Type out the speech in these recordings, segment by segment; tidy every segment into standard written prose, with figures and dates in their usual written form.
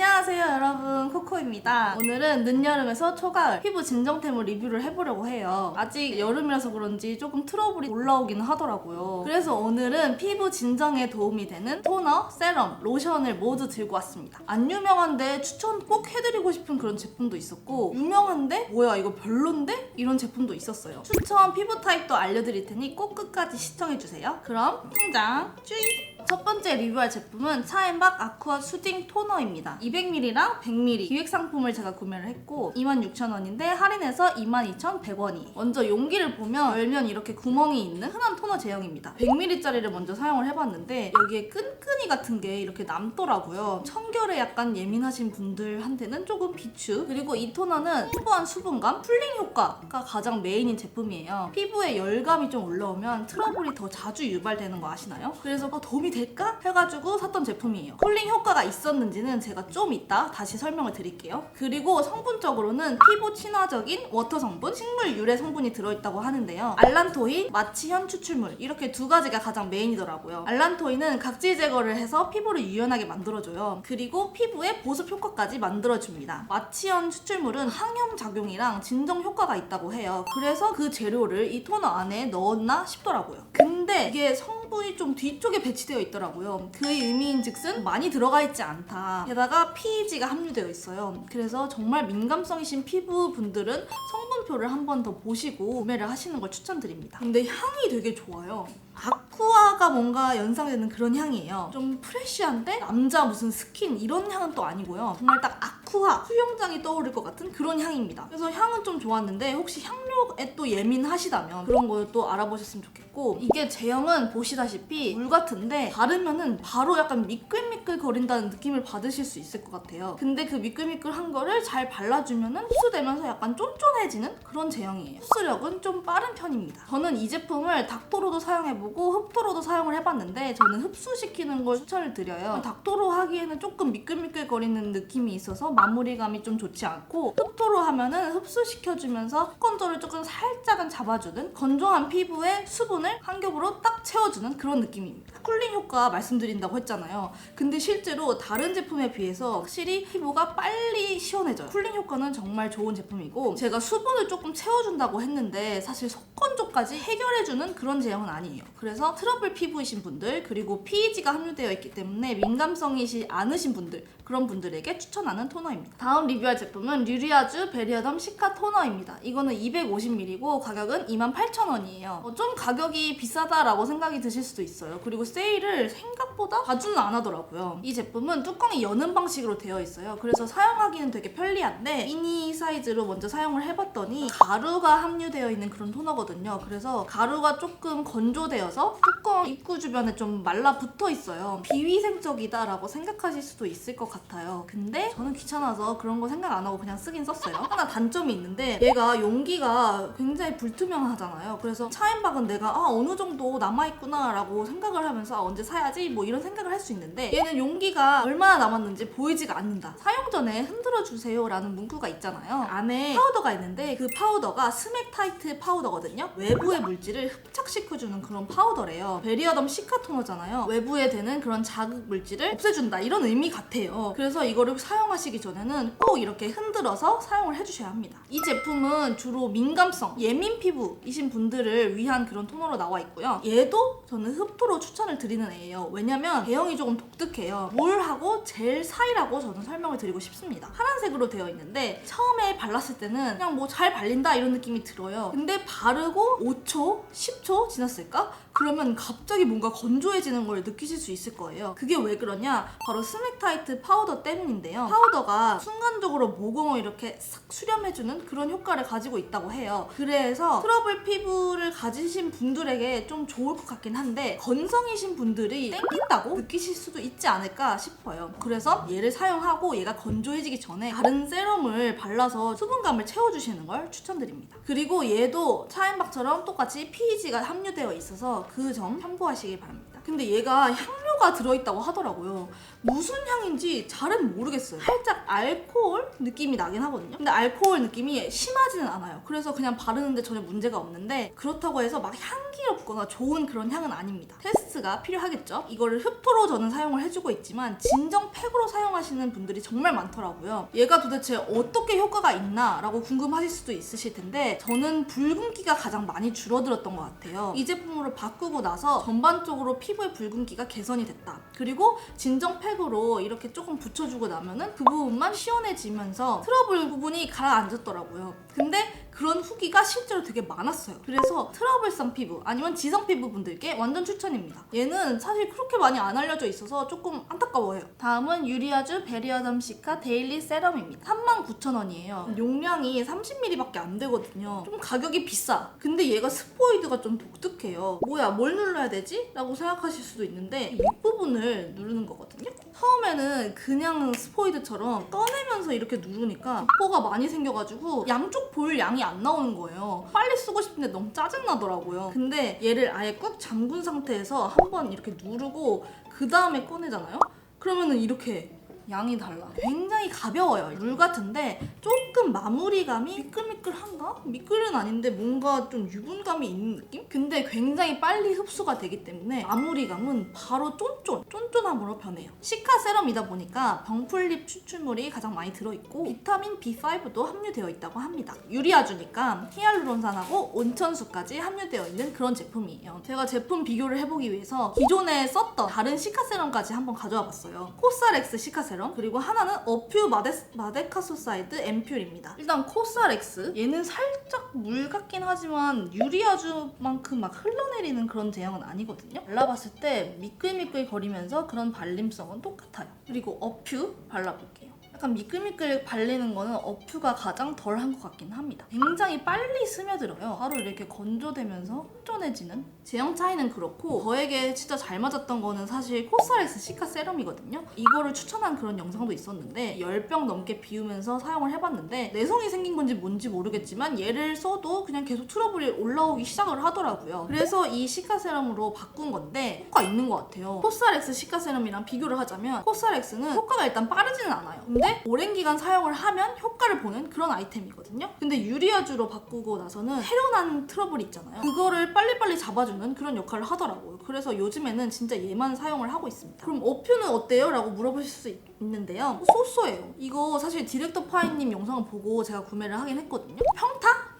안녕하세요 여러분, 코코입니다. 오늘은 늦여름에서 초가을 피부 진정템을 리뷰를 해보려고 해요. 아직 여름이라서 그런지 조금 트러블이 올라오기는 하더라고요. 그래서 오늘은 피부 진정에 도움이 되는 토너, 세럼, 로션을 모두 들고 왔습니다. 안 유명한데 추천 꼭 해드리고 싶은 그런 제품도 있었고, 유명한데 뭐야 이거 별론데? 이런 제품도 있었어요. 추천 피부 타입도 알려드릴 테니 꼭 끝까지 시청해주세요. 그럼 등장! 쭈이! 첫 번째 리뷰할 제품은 차앤박 아쿠아 수딩 토너입니다. 200ml랑 100ml 기획 상품을 제가 구매를 했고 26,000원인데 할인해서 22,100원이. 먼저 용기를 보면 열면 이렇게 구멍이 있는 흔한 토너 제형입니다. 100ml짜리를 먼저 사용을 해봤는데 여기에 끈끈이 같은 게 이렇게 남더라고요. 청결에 약간 예민하신 분들한테는 조금 비추. 그리고 이 토너는 풍부한 수분감, 풀링 효과가 가장 메인인 제품이에요. 피부에 열감이 좀 올라오면 트러블이 더 자주 유발되는 거 아시나요? 그래서 도움이 될까? 해가지고 샀던 제품이에요. 쿨링 효과가 있었는지는 제가 좀 이따 다시 설명을 드릴게요. 그리고 성분적으로는 피부 친화적인 워터 성분, 식물 유래 성분이 들어있다고 하는데요. 알란토인, 마취현 추출물 이렇게 두 가지가 가장 메인이더라고요. 알란토인은 각질 제거를 해서 피부를 유연하게 만들어줘요. 그리고 피부에 보습 효과까지 만들어줍니다. 마취현 추출물은 항염 작용이랑 진정 효과가 있다고 해요. 그래서 그 재료를 이 토너 안에 넣었나 싶더라고요. 근데 이게 성분이 좀 뒤쪽에 배치되어 있더라고요. 그의 의미인즉슨 많이 들어가 있지 않다. 게다가 PEG가 함유되어 있어요. 그래서 정말 민감성이신 피부분들은 성분표를 한 번 더 보시고 구매를 하시는 걸 추천드립니다. 근데 향이 되게 좋아요. 아쿠아가 뭔가 연상되는 그런 향이에요. 좀 프레쉬한데 남자 무슨 스킨 이런 향은 또 아니고요. 정말 딱 아쿠아 수영장이 떠오를 것 같은 그런 향입니다. 그래서 향은 좀 좋았는데 혹시 향료에 또 예민하시다면 그런 걸 또 알아보셨으면 좋겠고, 이게 제형은 보시다시피 물 같은데 바르면은 바로 약간 미끌미끌 거린다는 느낌을 받으실 수 있을 것 같아요. 근데 그 미끌미끌한 거를 잘 발라주면은 흡수되면서 약간 쫀쫀해지는 그런 제형이에요. 흡수력은 좀 빠른 편입니다. 저는 이 제품을 닥토로도 사용해보고 흡토로도 사용을 해봤는데 저는 흡수시키는 걸 추천을 드려요. 닥토로 하기에는 조금 미끌미끌거리는 느낌이 있어서 마무리감이 좀 좋지 않고, 흡토로 하면은 흡수시켜주면서 건조를 조금 살짝은 잡아주는, 건조한 피부에 수분을 한 겹으로 딱 채워주는 그런 느낌입니다. 쿨링 효과 말씀드린다고 했잖아요. 근데 실제로 다른 제품에 비해서 확실히 피부가 빨리 시원해져요. 쿨링 효과는 정말 좋은 제품이고, 제가 수분을 조금 채워준다고 했는데 사실 속건조까지 해결해주는 그런 제형은 아니에요. 그래서 트러블 피부이신 분들, 그리고 PEG가 함유되어 있기 때문에 민감성이시 않으신 분들, 그런 분들에게 추천하는 토너입니다. 다음 리뷰할 제품은 류리아주 베리어덤 시카 토너입니다. 이거는 250ml고 가격은 28,000원이에요. 좀 가격이 비싸다라고 생각이 드실 수도 있어요. 그리고 세일을 생각보다 자주는 안 하더라고요. 이 제품은 뚜껑이 여는 방식으로 되어 있어요. 그래서 사용하기는 되게 편리한데 미니 사이즈로 먼저 사용을 해봤더니 가루가 함유되어 있는 그런 토너거든요. 그래서 가루가 조금 건조되어서 뚜껑 입구 주변에 좀 말라붙어 있어요. 비위생적이다라고 생각하실 수도 있을 것 같아요. 근데 저는 귀찮아서 그런 거 생각 안 하고 그냥 쓰긴 썼어요. 하나 단점이 있는데 얘가 용기가 굉장히 불투명하잖아요. 그래서 차앤박은 내가 어느 정도 남아있구나 라고 생각을 하면서 언제 사야지 뭐 이런 생각을 할 수 있는데, 얘는 용기가 얼마나 남았는지 보이지가 않는다. 사용 전에 흔들어 주세요 라는 문구가 있잖아요. 안에 파우더가 있는데 그 파우더가 스맥타이트 파우더거든요. 외부의 물질을 흡착시켜주는 그런 파우더래요. 베리어덤 시카 토너잖아요. 외부에 되는 그런 자극 물질을 없애준다 이런 의미 같아요. 그래서 이거를 사용하시기 전에는 꼭 이렇게 흔들어서 사용을 해주셔야 합니다. 이 제품은 주로 민감성, 예민 피부이신 분들을 위한 그런 토너로 나와 있고요. 얘도 저는 흡토로 추천을 드리는 애예요. 왜냐면 제형이 조금 독특해요. 몰하고 젤 사이라고 저는 설명을 드리고 싶습니다. 파란색으로 되어 있는데 처음에 발랐을 때는 그냥 뭐 잘 발린다 이런 느낌이 들어요. 근데 바르고 5초, 10초 지났을까? 그러면 갑자기 뭔가 건조해지는 걸 느끼실 수 있을 거예요. 그게 왜 그러냐? 바로 스맥타이트 파우더 때문인데요. 파우더가 순간적으로 모공을 이렇게 싹 수렴해주는 그런 효과를 가지고 있다고 해요. 그래서 트러블 피부를 가지신 분들에게 좀 좋을 것 같긴 한데 건성이신 분들이 땡긴다고 느끼실 수도 있지 않을까 싶어요. 그래서 얘를 사용하고 얘가 건조해지기 전에 다른 세럼을 발라서 수분감을 채워주시는 걸 추천드립니다. 그리고 얘도 차앤박처럼 똑같이 PEG가 함유되어 있어서 그 점 참고하시길 바랍니다. 근데 얘가 향료 향료가 들어있다고 하더라고요. 무슨 향인지 잘은 모르겠어요. 살짝 알코올 느낌이 나긴 하거든요. 근데 알코올 느낌이 심하지는 않아요. 그래서 그냥 바르는데 전혀 문제가 없는데 그렇다고 해서 막 향기롭거나 좋은 그런 향은 아닙니다. 테스트가 필요하겠죠? 이거를 흡토로 저는 사용을 해주고 있지만 진정팩으로 사용하시는 분들이 정말 많더라고요. 얘가 도대체 어떻게 효과가 있나 라고 궁금하실 수도 있으실 텐데 저는 붉은기가 가장 많이 줄어들었던 것 같아요. 이 제품으로 바꾸고 나서 전반적으로 피부의 붉은기가 개선이 됐다. 그리고 진정팩으로 이렇게 조금 붙여주고 나면은 그 부분만 시원해지면서 트러블 부분이 가라앉았더라고요. 근데 그런 후기가 실제로 되게 많았어요. 그래서 트러블성 피부 아니면 지성 피부 분들께 완전 추천입니다. 얘는 사실 그렇게 많이 안 알려져 있어서 조금 안타까워요. 다음은 유리아주 베리어덤 시카 데일리 세럼입니다. 39,000원이에요. 용량이 30ml밖에 안 되거든요. 좀 가격이 비싸. 근데 얘가 스포이드가 좀 독특해요. 뭐야, 뭘 눌러야 되지? 라고 생각하실 수도 있는데 윗부분을 누르는 거거든요. 처음에는 그냥 스포이드처럼 떠내면서 이렇게 누르니까 뽀가 많이 생겨가지고 양쪽 볼 양이 안 나오는 거예요. 빨리 쓰고 싶은데 너무 짜증나더라고요. 근데 얘를 아예 꾹 잠근 상태에서 한번 이렇게 누르고 그 다음에 꺼내잖아요? 그러면은 이렇게 양이 달라. 굉장히 가벼워요. 물 같은데 조금 마무리감이 미끌미끌한가? 미끌은 아닌데 뭔가 좀 유분감이 있는 느낌? 근데 굉장히 빨리 흡수가 되기 때문에 마무리감은 바로 쫀쫀함으로 변해요. 시카 세럼이다 보니까 병풀립 추출물이 가장 많이 들어있고 비타민 B5도 함유되어 있다고 합니다. 유리아주니까 히알루론산하고 온천수까지 함유되어 있는 그런 제품이에요. 제가 제품 비교를 해보기 위해서 기존에 썼던 다른 시카 세럼까지 한번 가져와 봤어요. 코스알엑스 시카 세럼 그리고 하나는 어퓨 마데카소사이드 앰퓨입니다. 일단 코스알엑스 얘는 살짝 물 같긴 하지만 유리아주만큼 막 흘러내리는 그런 제형은 아니거든요. 발라봤을 때 미끌미끌 거리면서 그런 발림성은 똑같아요. 그리고 어퓨 발라볼게요. 약간 미끌미끌 발리는 거는 어퓨가 가장 덜한 것 같긴 합니다. 굉장히 빨리 스며들어요. 바로 이렇게 건조되면서 쫀쫀해지는 제형 차이는 그렇고 저에게 진짜 잘 맞았던 거는 사실 코스알엑스 시카 세럼이거든요. 이거를 추천한 그런 영상도 있었는데 10병 넘게 비우면서 사용을 해봤는데 내성이 생긴 건지 뭔지 모르겠지만 얘를 써도 그냥 계속 트러블이 올라오기 시작을 하더라고요. 그래서 이 시카 세럼으로 바꾼 건데 효과 있는 것 같아요. 코스알엑스 시카 세럼이랑 비교를 하자면 코스알엑스는 효과가 일단 빠르지는 않아요. 근데 오랜 기간 사용을 하면 효과를 보는 그런 아이템이거든요. 근데 유리아주로 바꾸고 나서는 태련한 트러블이 있잖아요. 그거를 빨리빨리 잡아주는 그런 역할을 하더라고요. 그래서 요즘에는 진짜 얘만 사용을 하고 있습니다. 그럼 어퓨는 어때요? 라고 물어보실 수 있는데요. 쏘쏘해요. 이거 사실 디렉터 파이님 영상을 보고 제가 구매를 하긴 했거든요.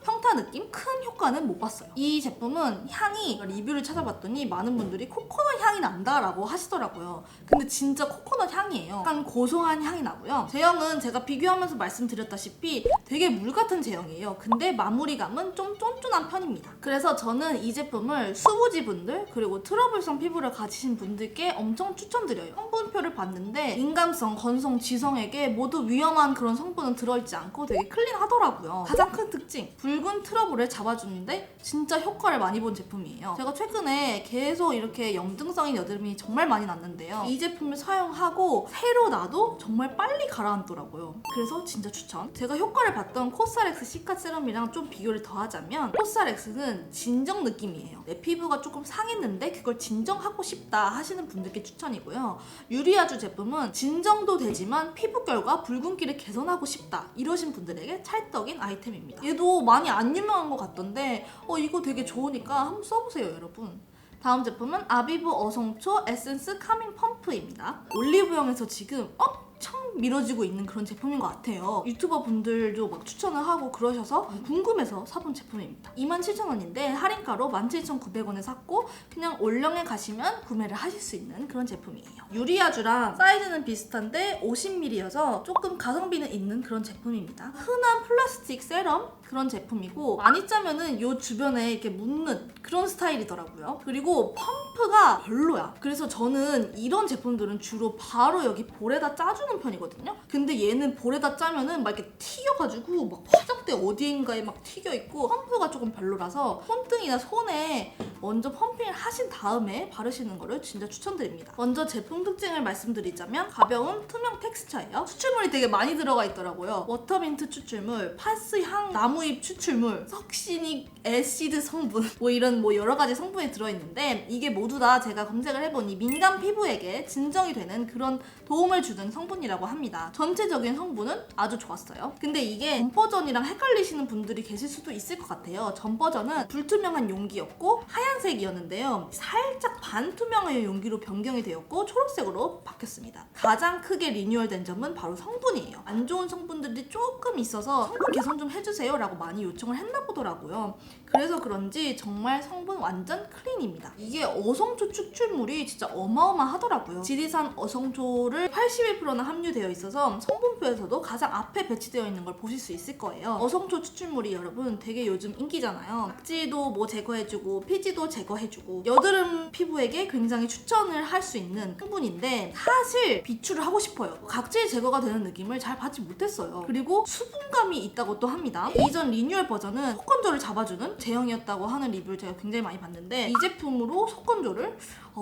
평타 느낌? 큰 효과는 못 봤어요. 이 제품은 향이 리뷰를 찾아봤더니 많은 분들이 코코넛 향이 난다라고 하시더라고요. 근데 진짜 코코넛 향이에요. 약간 고소한 향이 나고요. 제형은 제가 비교하면서 말씀드렸다시피 되게 물 같은 제형이에요. 근데 마무리감은 좀 쫀쫀한 편입니다. 그래서 저는 이 제품을 수부지 분들 그리고 트러블성 피부를 가지신 분들께 엄청 추천드려요. 성분표를 봤는데 민감성, 건성, 지성에게 모두 위험한 그런 성분은 들어있지 않고 되게 클린하더라고요. 가장 큰 특징, 붉은 트러블을 잡아주는데 진짜 효과를 많이 본 제품이에요. 제가 최근에 계속 이렇게 염증성인 여드름이 정말 많이 났는데요. 이 제품을 사용하고 새로 나도 정말 빨리 가라앉더라고요. 그래서 진짜 추천. 제가 효과를 봤던 코스알엑스 시카 세럼이랑 좀 비교를 더 하자면 코스알엑스는 진정 느낌이에요. 내 피부가 조금 상했는데 그걸 진정하고 싶다 하시는 분들께 추천이고요. 유리아주 제품은 진정도 되지만 피부결과 붉은기를 개선하고 싶다 이러신 분들에게 찰떡인 아이템입니다. 얘도 많이 안 유명한 것 같던데 이거 되게 좋으니까 한번 써보세요, 여러분. 다음 제품은 아비브 어성초 에센스 카밍 펌프입니다. 올리브영에서 지금 엄청 밀어지고 있는 그런 제품인 것 같아요. 유튜버 분들도 막 추천을 하고 그러셔서 궁금해서 사본 제품입니다. 27,000원인데 할인가로 17,900원에 샀고 그냥 올영에 가시면 구매를 하실 수 있는 그런 제품이에요. 유리아주랑 사이즈는 비슷한데 50ml여서 조금 가성비는 있는 그런 제품입니다. 흔한 플라스틱 세럼 그런 제품이고 많이 짜면은 요 주변에 이렇게 묻는 그런 스타일이더라고요. 그리고 펌프가 별로야. 그래서 저는 이런 제품들은 주로 바로 여기 볼에다 짜주는 편이거든요. 성분이거든요. 근데 얘는 볼에다 짜면은 막 이렇게 튀겨가지고 막 화장대 어디인가에 막 튀겨있고 펌프가 조금 별로라서 손등이나 손에 먼저 펌핑을 하신 다음에 바르시는 거를 진짜 추천드립니다. 먼저 제품 특징을 말씀드리자면 가벼운 투명 텍스처예요. 추출물이 되게 많이 들어가 있더라고요. 워터민트 추출물, 파스향 나무잎 추출물, 석시닉 애시드 성분 뭐 이런 뭐 여러 가지 성분이 들어있는데 이게 모두 다 제가 검색을 해보니 민감 피부에게 진정이 되는 그런 도움을 주는 성분이라고 합니다. 전체적인 성분은 아주 좋았어요. 근데 이게 전 버전이랑 헷갈리시는 분들이 계실 수도 있을 것 같아요. 전 버전은 불투명한 용기였고 하얀색이었는데요. 살짝 반투명한 용기로 변경이 되었고 초록색으로 바뀌었습니다. 가장 크게 리뉴얼된 점은 바로 성분이에요. 안 좋은 성분들이 조금 있어서 성분 개선 좀 해주세요 라고 많이 요청을 했나 보더라고요. 그래서 그런지 정말 성분 완전 클린입니다. 이게 어성초 추출물이 진짜 어마어마하더라고요. 지리산 어성초를 81%나 함유되어 있어서 성분표에서도 가장 앞에 배치되어 있는 걸 보실 수 있을 거예요. 어성초 추출물이 여러분 되게 요즘 인기잖아요. 각질도 뭐 제거해주고 피지도 제거해주고 여드름 피부에게 굉장히 추천을 할 수 있는 성분인데 사실 비추를 하고 싶어요. 각질 제거가 되는 느낌을 잘 받지 못했어요. 그리고 수분감이 있다고 또 합니다. 이전 리뉴얼 버전은 속건조를 잡아주는 제형이었다고 하는 리뷰를 제가 굉장히 많이 봤는데 이 제품으로 속건조를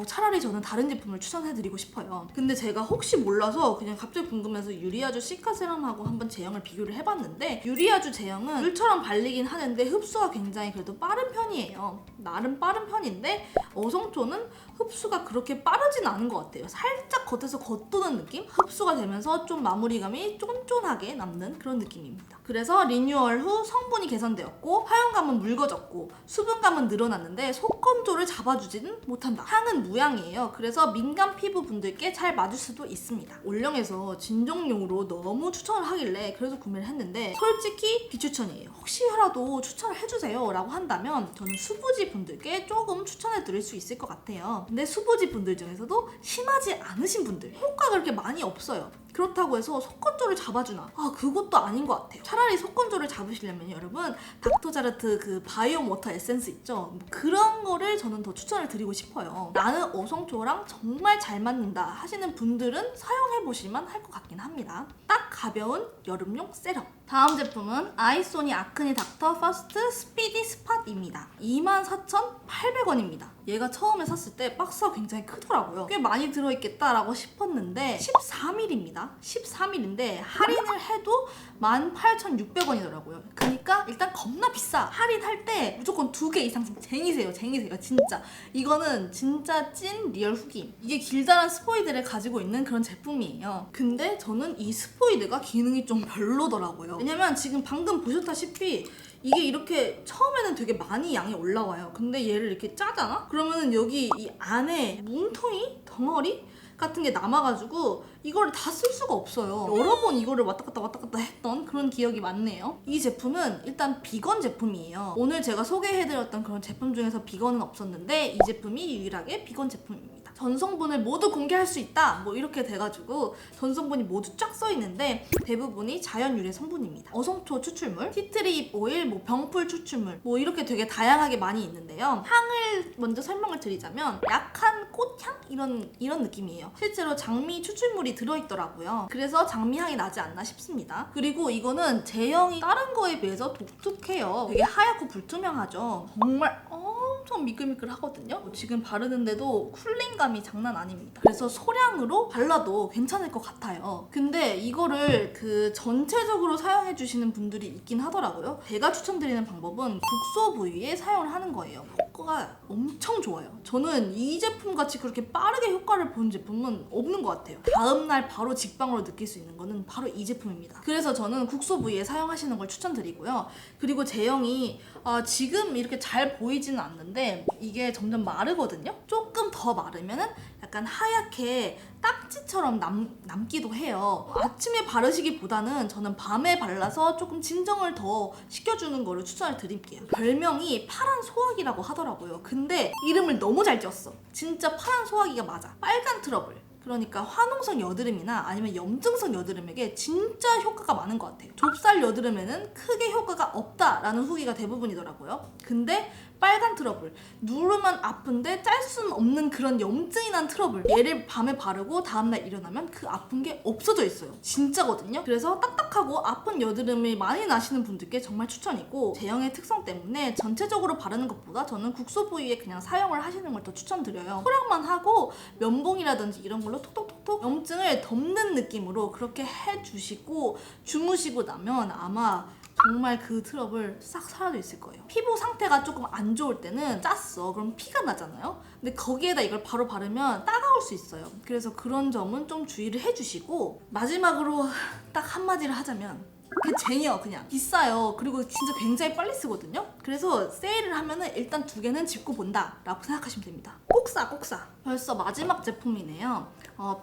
차라리 저는 다른 제품을 추천해드리고 싶어요. 근데 제가 혹시 몰라서 그냥 갑자기 궁금해서 유리아주 시카세럼하고 한번 제형을 비교를 해봤는데 유리아주 제형은 물처럼 발리긴 하는데 흡수가 굉장히 그래도 빠른 편이에요. 나름 빠른 편인데 어성초는 흡수가 그렇게 빠르진 않은 것 같아요. 살짝 겉에서 겉도는 느낌? 흡수가 되면서 좀 마무리감이 쫀쫀하게 남는 그런 느낌입니다. 그래서 리뉴얼 후 성분이 개선되었고 사용감은 묽어졌고 수분감은 늘어났는데 속건조를 잡아주지는 못한다. 향은 무향이에요. 그래서 민감 피부 분들께 잘 맞을 수도 있습니다. 올영에서 진정용으로 너무 추천을 하길래 그래서 구매를 했는데 솔직히 비추천이에요. 혹시라도 추천을 해주세요 라고 한다면 저는 수부지 분들께 조금 추천해 드릴 수 있을 것 같아요. 근데 수부지 분들 중에서도 심하지 않으신 분들 효과가 그렇게 많이 없어요. 그렇다고 해서 속건조를 잡아주나? 그것도 아닌 것 같아요. 차라리 속건조를 잡으시려면 여러분 닥터자르트 그 바이옴 워터 에센스 있죠? 그런 거를 저는 더 추천을 드리고 싶어요. 나는 어성초랑 정말 잘 맞는다 하시는 분들은 사용해보실만 할 것 같긴 합니다. 딱 가벼운 여름용 세럼. 다음 제품은 아이소니 아크니 닥터 퍼스트 스피디 스팟입니다. 24,800원입니다. 얘가 처음에 샀을 때 박스가 굉장히 크더라고요. 꽤 많이 들어있겠다라고 싶었는데 13일입니다. 13일인데 할인을 해도 18,600원이더라고요. 그러니까 일단 겁나 비싸. 할인할 때 무조건 2개 이상씩 쟁이세요. 진짜. 이거는 진짜 찐 리얼 후기. 이게 길다란 스포이드를 가지고 있는 그런 제품이에요. 근데 저는 이 스포이드가 기능이 좀 별로더라고요. 왜냐면 지금 방금 보셨다시피 이게 이렇게 처음에는 되게 많이 양이 올라와요. 근데 얘를 이렇게 짜잖아? 그러면은 여기 이 안에 뭉텅이? 덩어리? 같은 게 남아가지고 이거를 다 쓸 수가 없어요. 여러 번 이거를 왔다 갔다 했던 그런 기억이 많네요. 이 제품은 일단 비건 제품이에요. 오늘 제가 소개해드렸던 그런 제품 중에서 비건은 없었는데 이 제품이 유일하게 비건 제품입니다. 전 성분을 모두 공개할 수 있다 뭐 이렇게 돼가지고 전 성분이 모두 쫙 써있는데 대부분이 자연 유래 성분입니다. 어성초 추출물, 티트리잎 오일, 뭐 병풀 추출물 뭐 이렇게 되게 다양하게 많이 있는데요. 향을 먼저 설명을 드리자면 약한 꽃향? 이런 느낌이에요. 실제로 장미 추출물이 들어있더라고요. 그래서 장미향이 나지 않나 싶습니다. 그리고 이거는 제형이 다른 거에 비해서 독특해요. 되게 하얗고 불투명하죠. 정말 엄청 미끌미끌하거든요. 지금 바르는데도 쿨링감이 장난 아닙니다. 그래서 소량으로 발라도 괜찮을 것 같아요. 근데 이거를 그 전체적으로 사용해 주시는 분들이 있긴 하더라고요. 제가 추천드리는 방법은 국소 부위에 사용을 하는 거예요. 효과가 엄청 좋아요. 저는 이 제품 같이 그렇게 빠르게 효과를 본 제품은 없는 것 같아요. 다음날 바로 직방으로 느낄 수 있는 거는 바로 이 제품입니다. 그래서 저는 국소 부위에 사용하시는 걸 추천드리고요. 그리고 제형이 지금 이렇게 잘 보이지는 않는데 이게 점점 마르거든요. 조금 더 마르면은 약간 하얗게 딱지처럼 남기도 해요. 아침에 바르시기보다는 저는 밤에 발라서 조금 진정을 더 시켜주는 거를 추천을 드릴게요. 별명이 파란 소화기라고 하더라고요. 근데 이름을 너무 잘 지었어. 진짜 파란 소화기가 맞아. 빨간 트러블. 그러니까 화농성 여드름이나 아니면 염증성 여드름에게 진짜 효과가 많은 것 같아요. 좁쌀 여드름에는 크게 효과가 없다라는 후기가 대부분이더라고요. 근데 빨간 트러블, 누르면 아픈데 짤 수는 없는 그런 염증이 난 트러블, 얘를 밤에 바르고 다음날 일어나면 그 아픈 게 없어져 있어요. 진짜거든요. 그래서 딱딱하고 아픈 여드름이 많이 나시는 분들께 정말 추천이고, 제형의 특성 때문에 전체적으로 바르는 것보다 저는 국소 부위에 그냥 사용을 하시는 걸 더 추천드려요. 소량만 하고 면봉이라든지 이런 걸로 톡톡톡톡 염증을 덮는 느낌으로 그렇게 해주시고 주무시고 나면 아마 정말 그 트러블 싹 사라져 있을 거예요. 피부 상태가 조금 안 좋을 때는 짰어. 그럼 피가 나잖아요. 근데 거기에다 이걸 바로 바르면 따가울 수 있어요. 그래서 그런 점은 좀 주의를 해주시고, 마지막으로 딱 한마디를 하자면 그 쟁여 그냥 비싸요. 그리고 진짜 굉장히 빨리 쓰거든요. 그래서 세일을 하면은 일단 2개는 짚고 본다 라고 생각하시면 됩니다. 꼭 사, 꼭 사. 벌써 마지막 제품이네요.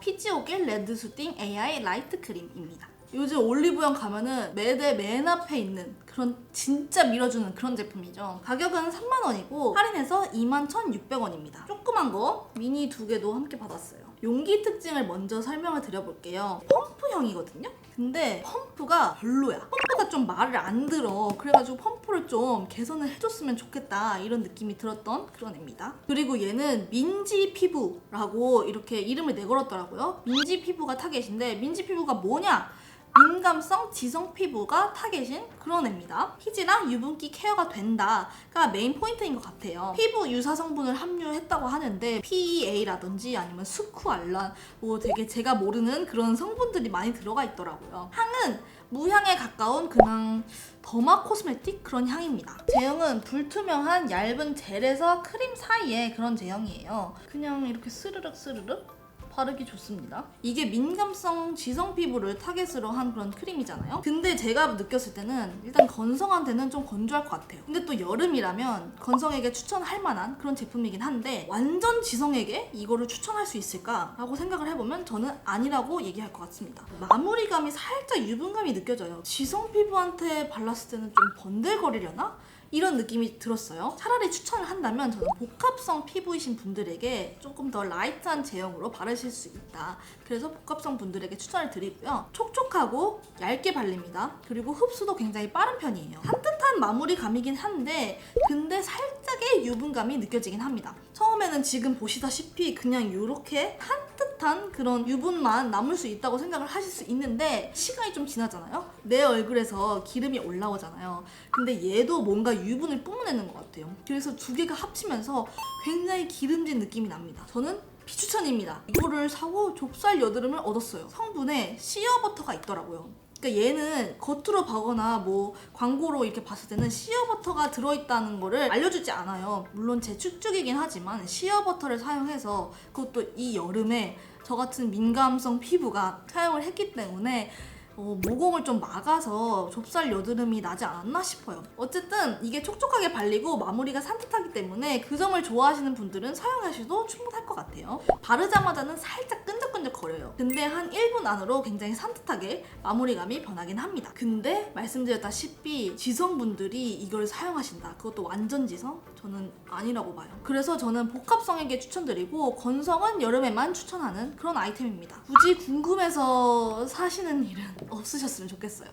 피지오겔 레드 수딩 AI 라이트 크림입니다. 요즘 올리브영 가면은 매대 맨 앞에 있는 그런 진짜 밀어주는 그런 제품이죠. 가격은 3만원이고 할인해서 21,600원입니다. 조그만 거 미니 2개도 함께 받았어요. 용기 특징을 먼저 설명을 드려볼게요. 펌프형이거든요. 근데 펌프가 별로야. 펌프가 좀 말을 안 들어. 그래가지고 펌프를 좀 개선을 해줬으면 좋겠다 이런 느낌이 들었던 그런 애입니다. 그리고 얘는 민지 피부라고 이렇게 이름을 내걸었더라고요. 민지 피부가 타겟인데, 민지 피부가 뭐냐? 민감성 지성 피부가 타겟인 그런 애입니다. 희지랑 유분기 케어가 된다가 메인 포인트인 것 같아요. 피부 유사 성분을 함유했다고 하는데 PEA라든지 아니면 스쿠알란, 뭐 되게 제가 모르는 그런 성분들이 많이 들어가 있더라고요. 향은 무향에 가까운 그냥 더마 코스메틱 그런 향입니다. 제형은 불투명한 얇은 젤에서 크림 사이의 그런 제형이에요. 그냥 이렇게 스르륵 스르륵 바르기 좋습니다. 이게 민감성 지성 피부를 타겟으로 한 그런 크림이잖아요. 근데 제가 느꼈을 때는 일단 건성한테는 좀 건조할 것 같아요. 근데 또 여름이라면 건성에게 추천할 만한 그런 제품이긴 한데, 완전 지성에게 이거를 추천할 수 있을까라고 생각을 해보면 저는 아니라고 얘기할 것 같습니다. 마무리감이 살짝 유분감이 느껴져요. 지성 피부한테 발랐을 때는 좀 번들거리려나? 이런 느낌이 들었어요. 차라리 추천을 한다면 저는 복합성 피부이신 분들에게 조금 더 라이트한 제형으로 바르실 수 있다. 그래서 복합성 분들에게 추천을 드리고요. 촉촉하고 얇게 발립니다. 그리고 흡수도 굉장히 빠른 편이에요. 산뜻한 마무리감이긴 한데 근데 살짝의 유분감이 느껴지긴 합니다. 처음에는 지금 보시다시피 그냥 이렇게 산뜻한 그런 유분만 남을 수 있다고 생각을 하실 수 있는데, 시간이 좀 지나잖아요? 내 얼굴에서 기름이 올라오잖아요. 근데 얘도 뭔가 유분을 뿜어내는 것 같아요. 그래서 2개가 합치면서 굉장히 기름진 느낌이 납니다. 저는 비추천입니다. 이거를 사고 좁쌀 여드름을 얻었어요. 성분에 시어버터가 있더라고요. 그러니까 얘는 겉으로 봐거나 뭐 광고로 이렇게 봤을 때는 시어버터가 들어있다는 거를 알려주지 않아요. 물론 제 추측이긴 하지만 시어버터를 사용해서, 그것도 이 여름에 저 같은 민감성 피부가 사용을 했기 때문에 모공을 좀 막아서 좁쌀 여드름이 나지 않았나 싶어요. 어쨌든 이게 촉촉하게 발리고 마무리가 산뜻하기 때문에 그 점을 좋아하시는 분들은 사용하셔도 충분할 것 같아요. 바르자마자는 살짝 끈적끈적 거려요. 근데 한 1분 안으로 굉장히 산뜻하게 마무리감이 변하긴 합니다. 근데 말씀드렸다시피 지성분들이 이걸 사용하신다, 그것도 완전 지성? 저는 아니라고 봐요. 그래서 저는 복합성에게 추천드리고 건성은 여름에만 추천하는 그런 아이템입니다. 굳이 궁금해서 사시는 일은 없으셨으면 좋겠어요.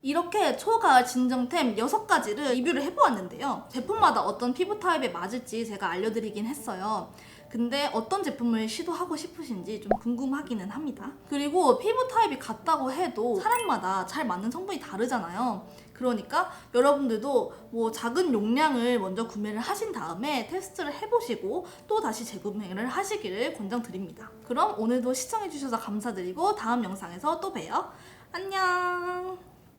이렇게 초가을 진정템 6가지를 리뷰를 해보았는데요. 제품마다 어떤 피부 타입에 맞을지 제가 알려드리긴 했어요. 근데 어떤 제품을 시도하고 싶으신지 좀 궁금하기는 합니다. 그리고 피부 타입이 같다고 해도 사람마다 잘 맞는 성분이 다르잖아요. 그러니까 여러분들도 뭐 작은 용량을 먼저 구매를 하신 다음에 테스트를 해보시고 또 다시 재구매를 하시기를 권장드립니다. 그럼 오늘도 시청해주셔서 감사드리고 다음 영상에서 또 봬요. 안녕.